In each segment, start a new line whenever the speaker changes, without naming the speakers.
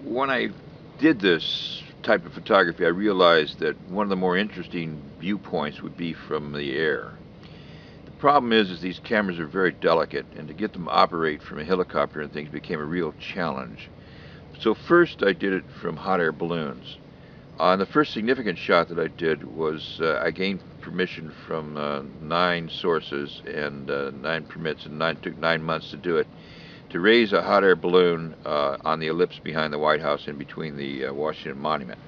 when I did this type of photography, I realized that one of the more interesting viewpoints would be from the air. The problem is these cameras are very delicate, and to get them to operate from a helicopter and things became a real challenge. So first I did it from hot air balloons. The first significant shot that I did was I gained permission from 9 sources and 9 permits, and took 9 months to do it, to raise a hot air balloon on the ellipse behind the White House in between the Washington Monument.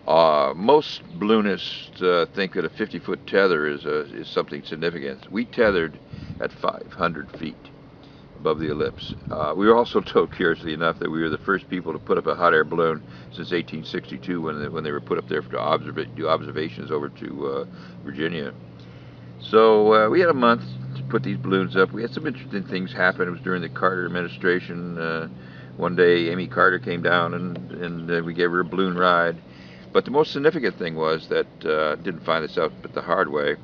Most balloonists think that a 50-foot tether is something significant. We tethered at 500 feet above the ellipse. We were also told, curiously enough, that we were the first people to put up a hot air balloon since 1862 when they were put up there to do observations over to Virginia. So we had a month to put these balloons up. We had some interesting things happen. It was during the Carter administration. One day Amy Carter came down and we gave her a balloon ride. But the most significant thing was that, didn't find this out but the hard way,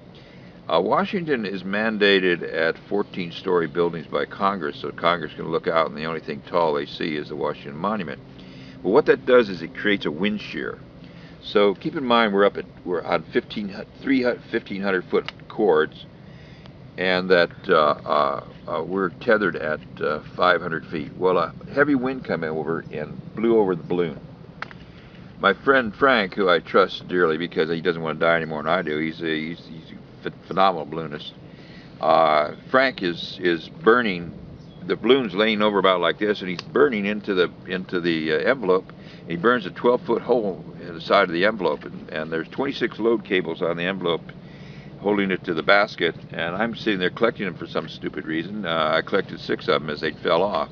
Washington is mandated at 14-story buildings by Congress, so Congress can look out and the only thing tall they see is the Washington Monument. But what that does is it creates a wind shear. So keep in mind we're on 1,500 foot cords, and that we're tethered at 500 feet. Well, a heavy wind came over and blew over the balloon. My friend Frank, who I trust dearly because he doesn't want to die any more than I do, he's a phenomenal balloonist. Frank is burning. The balloon's laying over about like this, and he's burning into the envelope. He burns a 12-foot hole in the side of the envelope, and there's 26 load cables on the envelope holding it to the basket. And I'm sitting there collecting them for some stupid reason. I collected 6 of them as they fell off.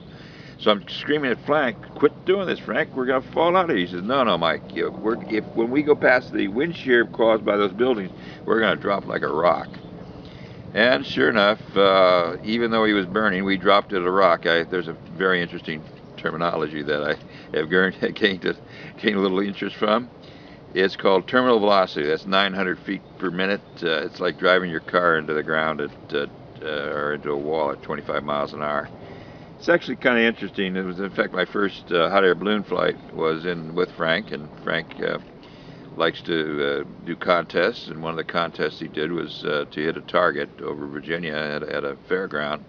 So I'm screaming at Frank, "Quit doing this, Frank. We're going to fall out of here." He says, "No, Mike. When we go past the wind shear caused by those buildings, we're going to drop like a rock." And sure enough, even though he was burning, we dropped at a rock. There's a very interesting terminology that I have gained a little interest from. It's called terminal velocity. That's 900 feet per minute. It's like driving your car into the ground or into a wall at 25 miles an hour. It's actually kind of interesting. It was, in fact, my first hot air balloon flight was with Frank, and Frank likes to do contests, and one of the contests he did was to hit a target over Virginia at a fairground.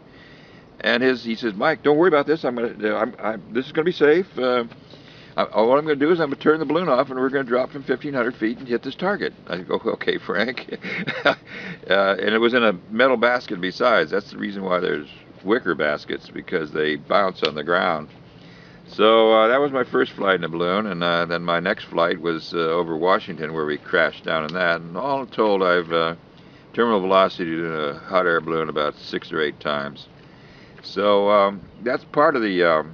And he says, "Mike, don't worry about this. This is going to be safe. What I'm going to do is I'm going to turn the balloon off, and we're going to drop from 1,500 feet and hit this target." I go, "Okay, Frank." And it was in a metal basket besides. That's the reason why there's wicker baskets, because they bounce on the ground. So that was my first flight in a balloon, and then my next flight was over Washington, where we crashed down in that. And all told, I've terminal velocity in a hot air balloon about 6 or 8 times. So that's part of the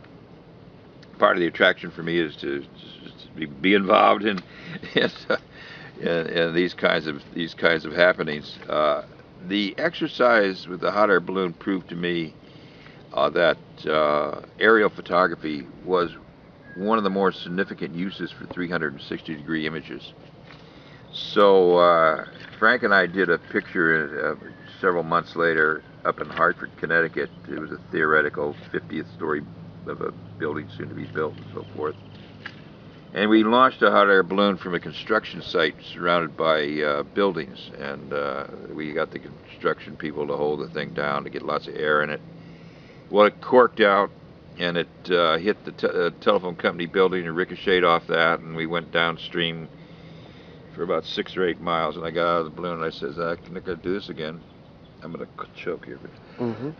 attraction for me, is to be involved in these kinds of happenings. The exercise with the hot air balloon proved to me that aerial photography was one of the more significant uses for 360-degree images. So Frank and I did a picture several months later up in Hartford, Connecticut. It was a theoretical 50th story of a building soon to be built and so forth. And we launched a hot air balloon from a construction site surrounded by buildings, and we got the construction people to hold the thing down to get lots of air in it. Well, it corked out, and it hit the telephone company building and ricocheted off that, and we went downstream for about 6 or 8 miles, and I got out of the balloon, and I says, "I'm not going to do this again. I'm going to choke here."
Mm-hmm.